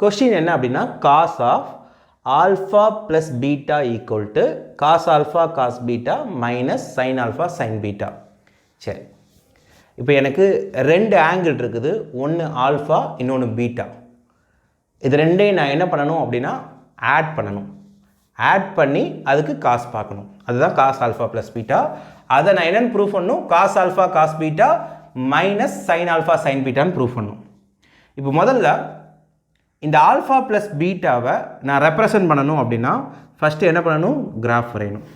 Question என்ன அப்படின்னா cos of alpha plus beta equal to cos alpha cos beta minus sin alpha sin beta. சரி, இப்போ எனக்கு ரெண்டு ஆங்கிள் இருக்குது, ஒன்று ஆல்ஃபா இன்னொன்று பீட்டா. இது ரெண்டையும் நான் என்ன பண்ணணும் அப்படின்னா ஆட் பண்ணணும். ஆட் பண்ணி அதுக்கு காஸ் பார்க்கணும். அதுதான் காஸ் ஆல்ஃபா ப்ளஸ் பீட்டா. அதை நான் என்னென்னு ப்ரூவ் பண்ணணும்? Cos alpha cos beta minus sine alpha sine பீட்டான்னு ப்ரூவ் பண்ணணும். இப்போ முதல்ல இந்த ஆல்ஃபா ப்ளஸ் பீட்டாவை நான் ரெப்ரசன்ட் பண்ணணும் அப்படின்னா ஃபஸ்ட்டு என்ன பண்ணணும்? கிராஃப் வரையணும்.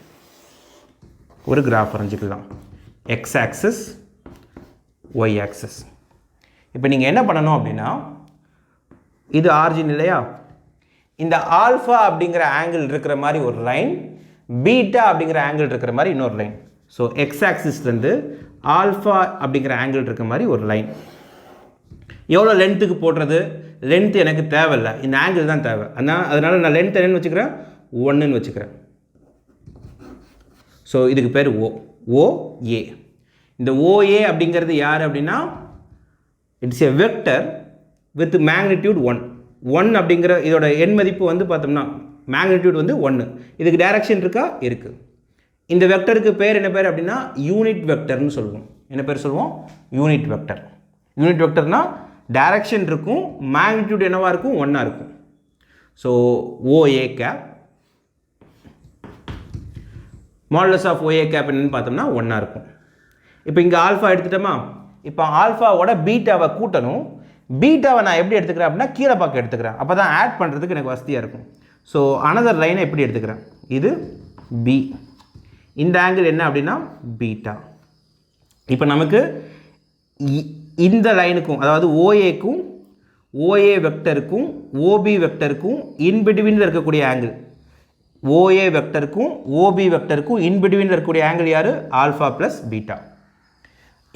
ஒரு கிராஃப் வரைஞ்சிக்கலாம். X axis, Y axis. இப்போ நீங்கள் என்ன பண்ணணும் அப்படின்னா, இது ஆரிஜின் இல்லையா, இந்த ஆல்ஃபா அப்படிங்கிற ஆங்கிள் இருக்கிற மாதிரி ஒரு லைன், பீட்டா அப்படிங்கிற ஆங்கிள் இருக்கிற மாதிரி இன்னொரு லைன். ஸோ எக்ஸ் ஆக்சிஸ்லேருந்து ஆல்ஃபா அப்படிங்கிற ஆங்கிள் இருக்கிற மாதிரி ஒரு லைன். எவ்வளோ லென்த்துக்கு போடுறது? லென்த் எனக்கு தேவையில்லை, இந்த ஆங்கிள் தான் தேவை. அதனால் நான் லென்த் என்னன்னு வச்சுக்கிறேன்? 1ன்னு வச்சுக்கிறேன். ஸோ இதுக்கு பேர் OA. இந்த OA அப்படிங்கிறது யார் அப்படின்னா, it's a vector with magnitude 1 அப்படிங்கிற இதோட எண் மதிப்பு வந்து பார்த்தோம்னா மேக்னிடியூட் வந்து 1. இதுக்கு டைரக்ஷன் இருக்கா? இருக்குது. இந்த வெக்டருக்கு பேர் என்ன பேர் அப்படின்னா யூனிட் வெக்டர்னு சொல்லுவோம். என்ன பேர் சொல்லுவோம்? Unit vector. யூனிட் வெக்டர்னா டைரக்ஷன் இருக்கும், மேக்னிடியூட் என்னவாக இருக்கும்? 1ஆக இருக்கும். So OA cap, modulus of OA cap என்னன்னு பார்த்தோம்னா 1ஆக இருக்கும். இப்போ இங்கே ஆல்ஃபா எடுத்துட்டோமா? இப்போ ஆல்ஃபாவோட பீட்டாவை கூட்டணும். பீட்டாவை நான் எப்படி எடுத்துக்கிறேன் அப்படின்னா கீழே பக்கம் எடுத்துக்கிறேன். அப்போ தான் ஆட் பண்ணுறதுக்கு எனக்கு வசதியாக இருக்கும். ஸோ அனதர் லைனை எப்படி எடுத்துக்கிறேன்? இது பி, இந்த ஆங்கிள் என்ன அப்படின்னா பீட்டா. இப்போ நமக்கு இந்த லைனுக்கும், அதாவது OAக்கும் OA வெக்டருக்கும் OB வெக்டருக்கும் இன்பிட்வீனில் இருக்கக்கூடிய ஆங்கிள், OA வெக்டருக்கும் OB வெக்டருக்கும் இன்பிட்வீனில் இருக்கக்கூடிய ஆங்கிள் யார்? Alpha plus beta.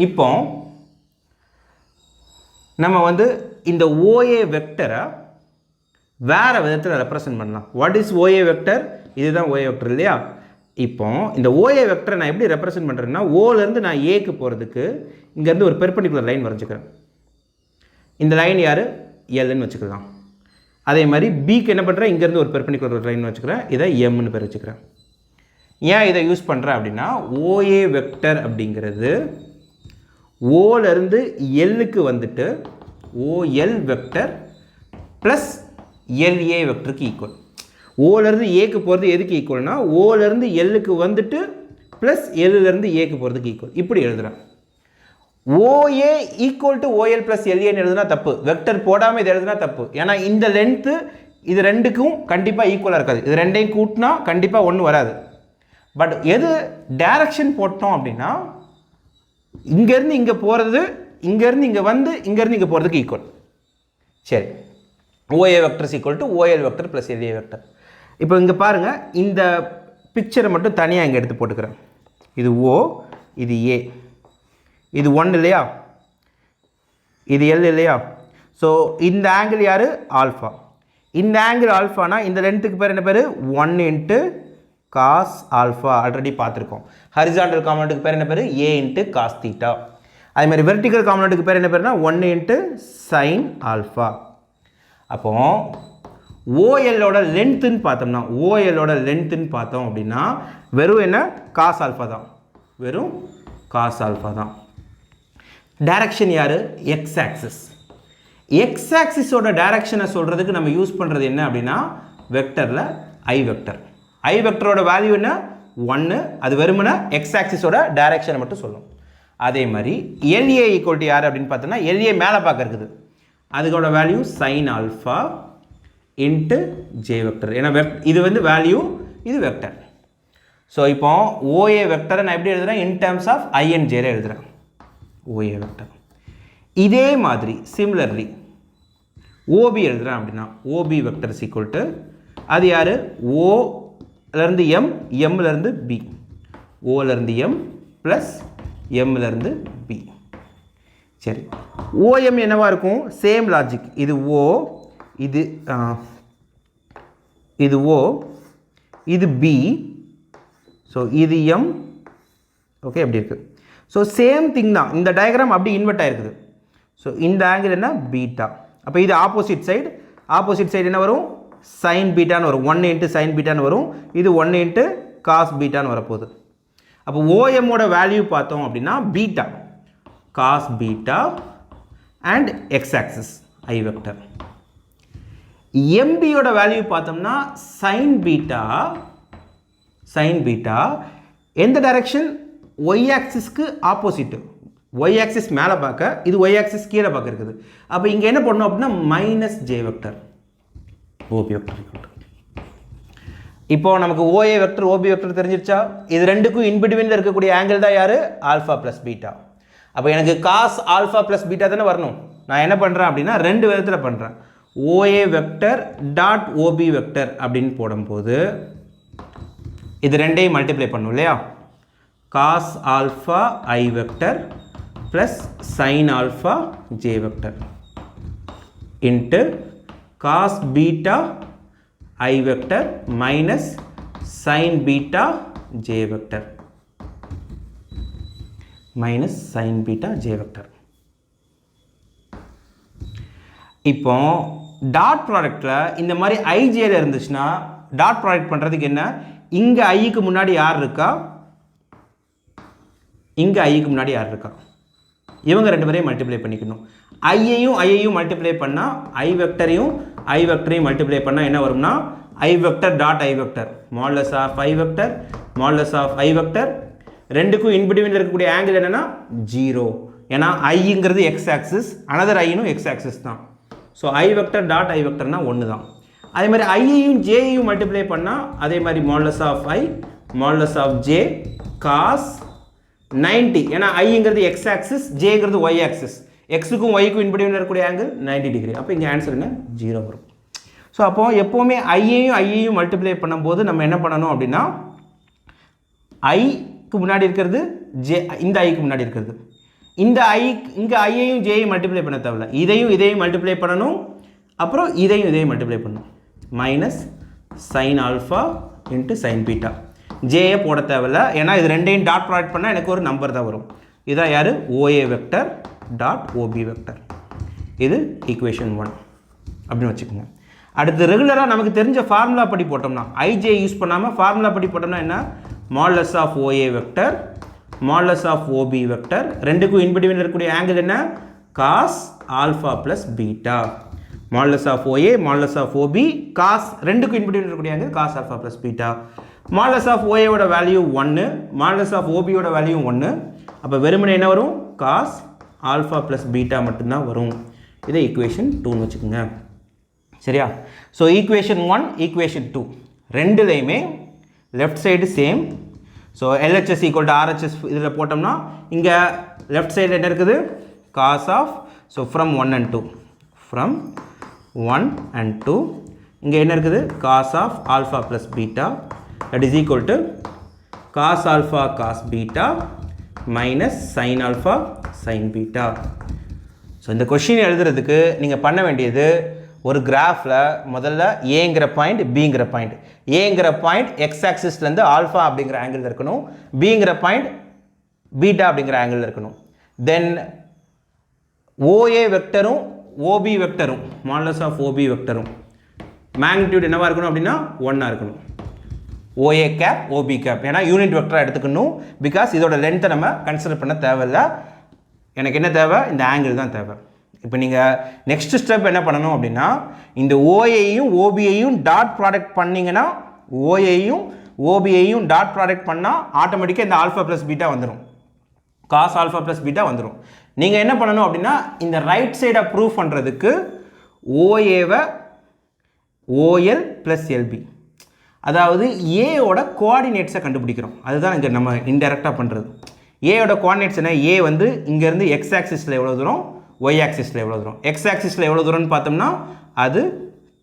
இப்போ நம்ம வந்து இந்த OA வெக்டரை வேறு விதத்தில் ரெப்ரசன்ட் பண்ணலாம். What is OA vector? இதுதான் OA வெக்டர் இல்லையா? இப்போ இந்த OA வெக்டரை நான் எப்படி ரெப்ரசன்ட் பண்ணுறேன்னா, ஓலேருந்து நான் ஏக்கு போகிறதுக்கு இங்கேருந்து ஒரு பெர்பெண்டிகுலர் லைன் வரைஞ்சிக்கிறேன். இந்த லைன் யார்? எல்ன்னு வச்சுக்கலாம். அதே மாதிரி பிக்கு என்ன பண்ணுறேன்? இங்கேருந்து ஒரு பெர்பெண்டிகுலர் லைன் வச்சுக்கிறேன். இதை எம்னு பேர் வச்சுக்கிறேன். ஏன் இதை யூஸ் பண்ணுறேன் அப்படின்னா, OA வெக்டர் அப்படிங்கிறது ஓலேருந்து எல்லுக்கு வந்துட்டு OL வெக்டர் ப்ளஸ் LA வெக்டருக்கு ஈக்குவல். ஓலேருந்து ஏக்கு போகிறது எதுக்கு ஈக்குவல்னா, ஓலேருந்து எல்லுக்கு வந்துட்டு ப்ளஸ் எல்லுலேருந்து ஏக்கு போகிறதுக்கு ஈக்குவல். இப்படி எழுதுகிறேன். OA equal to OL plus LAன்னு எழுதுனா தப்பு. வெக்டர் போடாமல் இது எழுதுனா தப்பு. ஏன்னா இந்த லென்த்து இது ரெண்டுக்கும் கண்டிப்பாக ஈக்குவலாக இருக்காது. இது ரெண்டையும் கூட்டினா கண்டிப்பாக ஒன்றும் வராது. பட் எது டைரக்ஷன் போட்டோம் அப்படின்னா, இங்கேருந்து இங்கே போகிறது, இங்கேருந்து இங்கே வந்து இங்கேருந்து இங்கே போகிறதுக்கு ஈக்குவல். சரி, OA vector equal to OL vector plus LA vector. இப்போ இங்கே பாருங்கள், இந்த பிக்சரை மட்டும் தனியாக இங்கே எடுத்து போட்டுக்கிறேன். இது O, இது A, இது 1 இல்லையா, இது L இல்லையா. ஸோ இந்த ஆங்கிள் யார்? ஆல்ஃபா. இந்த ஆங்கிள் ஆல்ஃபானா இந்த லென்த்துக்கு பேர் என்ன பேர்? 1 இன்ட்டு காஸ் ஆல்ஃபா. ஆல்ரெடி பார்த்துருக்கோம். ஹரிசாண்டல் காம்பனண்ட்டுக்கு பேர் என்ன பேர்? A into cos theta. அதே மாதிரி வெர்டிக்கல் காம்பனண்ட்டுக்கு பேர் என்ன பேர்னா 1 இன்ட்டு சைன் ஆல்ஃபா. அப்போ ஓஎல்லோட லென்த்துன்னு பார்த்தோம்னா, ஓஎல்லோட லென்த்துன்னு பார்த்தோம் அப்படின்னா வெறும் என்ன? காஸ் ஆல்ஃபா தான். வெறும் காஸ் ஆல்ஃபா தான். டைரக்ஷன் யார்? X axis. எக்ஸ் ஆக்சிஸோட டைரக்ஷனை சொல்கிறதுக்கு நம்ம யூஸ் பண்ணுறது என்ன அப்படின்னா, வெக்டரில் ஐ வெக்டர். ஐ வெக்டரோட வேல்யூ என்ன? 1. அது வெறுமனே எக்ஸ் ஆக்சிஸோட டைரக்ஷனை மட்டும் சொல்லும். அதே மாதிரி LA ஈக்குவல் டு யார் அப்படின்னு பார்த்தோன்னா, LA மேலே பார்க்க இருக்குது, அதுக்கோட value sine alpha into J vector. ஏன்னா இது வந்து வேல்யூ, இது வெக்டர். ஸோ இப்போ OA வெக்டரை நான் எப்படி எழுதுகிறேன்? In terms of I and J எழுதுகிறேன். OA vector. இதே மாதிரி சிமிலர்லி OB எழுதுகிறேன் அப்படின்னா, OB vector is equal to அது யார்? ஓலேருந்து எம், எம்லேருந்து பி, ஓலேருந்து எம் ப்ளஸ் எம்லேருந்து பி. சரி, OM என்னவாக இருக்கும்? Same logic. இது O, இது O, இது B, ஸோ இது M. ஓகே, அப்படி இருக்குது. ஸோ சேம் திங் தான். இந்த டயக்ராம் அப்படி இன்வெர்ட் ஆகிருக்குது. ஸோ இந்த ஆங்கிள் என்ன? பீட்டா. அப்போ இது ஆப்போசிட் சைடு, ஆப்போசிட் சைடு என்ன வரும் sin பீட்டான்னு வரும் 1 into sin பீட்டான்னு வரும் இது 1 into cos பீட்டான்னு வரப்போகுது அப்போ OM ஓட வேல்யூ பார்த்தோம் அப்படின்னா beta cos beta and x axis I vector MB ஓட வேல்யூ பார்த்தோம்னா sin பீட்டா எந்த டைரக்ஷன் y ஆக்சிஸ்க்கு ஆப்போசிட் y ஆக்சிஸ் மேலே பார்க்க இது y ஆக்சிஸ் கீழே பார்க்க இருக்குது அப்போ இங்கே என்ன பண்ணணும் அப்படின்னா minus J vector OB vector இப்போ நமக்கு OA வெக்டர் OB வெக்டர் தெரிஞ்சிருச்சா இது ரெண்டுக்கும் இன்பிட்வீனில் இருக்கக்கூடிய ஆங்கிள் தான் யார் ஆல்ஃபா ப்ளஸ் பீட்டா அப்போ எனக்கு காஸ் ஆல்ஃபா ப்ளஸ் பீட்டா தானே வரணும் நான் என்ன பண்ணுறேன் அப்படின்னா ரெண்டு விதத்தில் பண்ணுறேன் OA vector dot OB vector அப்படின்னு போடும்போது இது ரெண்டையும் மல்டிப்ளை பண்ணும் இல்லையா cos alpha I vector plus sine alpha J vector into cos beta I vector minus sine beta J vector minus sine beta J vector இப்போ டாட் ப்ராடக்டில் இந்த மாதிரி ஐஜேல இருந்துச்சுன்னா டாட் ப்ராடக்ட் பண்ணுறதுக்கு என்ன இங்கே ஐக்கு முன்னாடி யார் இருக்கா இங்கே ஐக்கு முன்னாடி யார் இருக்கா இவங்க ரெண்டு பேரையும் மல்டிப்ளை பண்ணிக்கணும் ஐயையும் மல்டிப்ளை பண்ணால் ஐ வெக்டரையும் மல்டிப்ளை பண்ணால் என்ன வரும்னா I vector dot I vector modulus of I vector modulus of I vector ரெண்டுக்கும் இன்பிட்வீனில் இருக்கக்கூடிய ஆங்கிள் என்னென்னா 0 ஏன்னா ஐங்கிறது எக்ஸ் ஆக்சிஸ் அனதர் ஐனும் எக்ஸ் ஆக்சிஸ் தான் so I vector dot I வெக்டர்னா ஒன்று தான் அதே மாதிரி ஐயையும் ஜேயையும் மல்டிப்ளை பண்ணால் அதே மாதிரி modulus of I modulus of J cos 90 ஏன்னா ஐங்கிறது எக்ஸ் ஆக்சிஸ் ஜேங்கிறது ஒய் ஆக்சிஸ் எக்ஸுக்கும் ஒய்க்கும் இன்பிட்வீனில் இருக்கக்கூடிய ஆங்கிள் 90 டிகிரி அப்போ இங்கே ஆன்சர் என்ன 0 வரும் ஸோ அப்போது எப்போவுமே ஐயையும் மல்டிப்ளை பண்ணும்போது நம்ம என்ன பண்ணணும் அப்படின்னா ஐக்கு முன்னாடி இருக்கிறது ஜே இந்த ஐக்கு முன்னாடி இருக்கிறது இந்த இங்கே ஐயையும் ஜேயும் மல்டிப்ளை பண்ண தேவையில்ல இதையும் மல்டிப்ளை பண்ணணும் அப்புறம் இதையும் மல்டிப்ளை பண்ணணும் minus sine alpha into sine beta ஜேயை போட தேவையில்ல ஏன்னா இது ரெண்டையும் டாட் ப்ராடக்ட் பண்ணால் எனக்கு ஒரு நம்பர் தான் வரும் இதான் யார் OA vector dot OB vector இது ஈக்குவேஷன் 1 அப்படின்னு வச்சுக்கோங்க அடுத்து ரெகுலராக நமக்கு தெரிஞ்ச ஃபார்முலா படி போட்டோம்னா ஐஜே யூஸ் பண்ணாமல் ஃபார்முலா படி போட்டோம்னா என்ன modulus of OA vector modulus of OB vector ரெண்டுக்கும் இன்பிட்வீனில் இருக்கக்கூடிய ஆங்கிள் என்ன cos alpha plus beta modulus of OA modulus of OB cos ரெண்டுக்கும் இன்பிட்வீனில் இருக்கக்கூடிய angle cos alpha plus beta modulus of OA ஓட வேல்யூ 1 மாடுலஸ் ஆஃப் OB ஓட value 1 அப்போ வெறுமனே என்ன வரும் காஸ் ஆல்ஃபா ப்ளஸ் பீட்டா மட்டும்தான் வரும் இதை ஈக்குவேஷன் 2ன்னு வச்சுக்கோங்க சரியா ஸோ ஈக்குவேஷன் 1 ஈக்குவேஷன் 2 ரெண்டுலேயுமே left side same so LHS equal to RHS இதில் போட்டோம்னா இங்கே லெஃப்ட் சைடில் என்ன இருக்குது cos of so from 1 and 2 from 1 and 2 இங்கே என்ன இருக்குது cos of alpha plus beta that is equal to cos alpha cos beta minus sin alpha sin beta so இந்த கொஷின் எழுதுறதுக்கு நீங்கள் பண்ண வேண்டியது ஒரு கிராஃபில் முதல்ல ஏங்கிற பாயிண்ட் பிங்கிற பாயிண்ட் ஏங்கிற பாயிண்ட் எக்ஸ் ஆக்சிஸ்லேருந்து ஆல்ஃபா அப்படிங்கிற ஆங்கிள் இருக்கணும் பிங்கிற பாயிண்ட் பீட்டா அப்படிங்கிற ஆங்கிள் இருக்கணும் தென் OA வெக்டரும் OB வெக்டரும் மாடுலஸ் ஆஃப் OB வெக்டரும் மேக்னிடியூட் என்னவாக இருக்கணும் அப்படின்னா 1 இருக்கணும் OA கேப் OB கேப் ஏன்னா யூனிட் வெக்டராக எடுத்துக்கணும் பிகாஸ் இதோட லென்த்தை நம்ம கன்சிடர் பண்ண தேவையில்லை எனக்கு என்ன தேவை இந்த ஆங்கிள் தான் தேவை இப்போ நீங்கள் நெக்ஸ்ட் ஸ்டெப் என்ன பண்ணணும் அப்படின்னா இந்த OAயையும் OBயையும் டாட் ப்ராடக்ட் பண்ணிங்கன்னா OAயையும் OBயையும் டாட் ப்ராடக்ட் பண்ணால் ஆட்டோமேட்டிக்காக இந்த ஆல்ஃபா ப்ளஸ் பீட்டா வந்துடும் காஸ் ஆல்ஃபா ப்ளஸ் பீட்டா வந்துடும் நீங்கள் என்ன பண்ணணும் அப்படின்னா இந்த ரைட் சைடை ப்ரூவ் பண்ணுறதுக்கு OAவை OL ப்ளஸ் LB அதாவது ஏயோட கோஆர்டினேட்ஸை கண்டுபிடிக்கிறோம் அதுதான் இங்கே நம்ம இன்டெரக்டாக பண்ணுறது ஏயோட கோஆர்டினேட்ஸ் என்ன ஏ வந்து இங்கேருந்து எக்ஸ் ஆக்சிஸில் எவ்வளோ தூரம் ஒய் ஆக்சிஸில் எவ்வளோ தூரம் எக்ஸ் ஆக்சிஸில் எவ்வளோ தூரம்னு பார்த்தோம்னா அது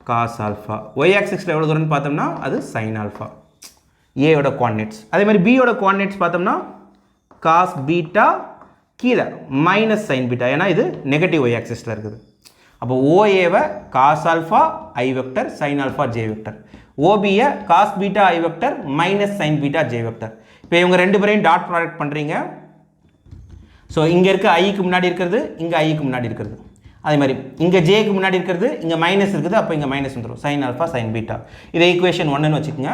காஸ் ஆல்ஃபா ஒய் ஆக்சிஸில் எவ்வளோ தூரம்னு பார்த்தோம்னா அது சைன் ஆல்ஃபா ஏயோட கோஆர்டினேட்ஸ் அதே மாதிரி பியோட கோஆர்டினேட்ஸ் பார்த்தோம்னா காஸ் பீட்டா கீழே மைனஸ் சைன் பீட்டா ஏன்னா இது நெகட்டிவ் ஒய் ஆக்சிஸில் இருக்குது அப்போ OAவை cos alpha I vector sine alpha J vector OBயை cos beta I vector minus sine beta J vector இப்போ இவங்க ரெண்டு பேரையும் டாட் ப்ராடக்ட் பண்ணுறீங்க ஸோ இங்கே இருக்க ஐக்கு முன்னாடி இருக்கிறது இங்கே ஐக்கு முன்னாடி இருக்கிறது அதே மாதிரி இங்கே ஜேக்கு முன்னாடி இருக்கிறது இங்கே மைனஸ் இருக்குது, அப்போ இங்கே மைனஸ் வந்துடும், sin ஆல்ஃபா sin பீட்டா. இதை ஈக்குவேஷன் 1ன்னு வச்சுக்கோங்க.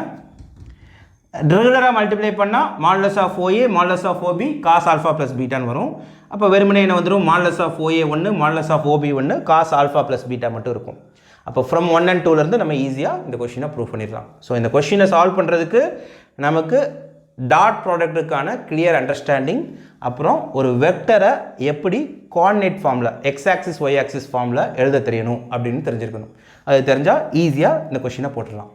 ரெகுலராக மல்டிப்ளை பண்ணால் modulus of OA modulus of OB cos alpha plus பீட்டான்னு வரும். அப்போ வெறுமனே என்ன வந்துடும், modulus of OA 1 modulus of OB 1 cos alpha plus beta மட்டும் இருக்கும். அப்போ ஃப்ரம் 1 and 2லேருந்து நம்ம ஈஸியாக இந்த கொஷினை ப்ரூவ் பண்ணிடலாம். ஸோ இந்த கொஷினை சால்வ் பண்ணுறதுக்கு நமக்கு டாட் ப்ராடக்ட்டுக்கான கிளியர் அண்டர்ஸ்டாண்டிங், அப்புறம் ஒரு வெக்டரை எப்படி கோஆர்டினேட் ஃபார்மில் எக்ஸ் ஆக்சிஸ் ஒய் ஆக்சிஸ் ஃபார்மில் எழுத தெரியணும் அப்படின்னு தெரிஞ்சிருக்கணும். அது தெரிஞ்சால் ஈஸியாக இந்த கொஷினை போட்டுடலாம்.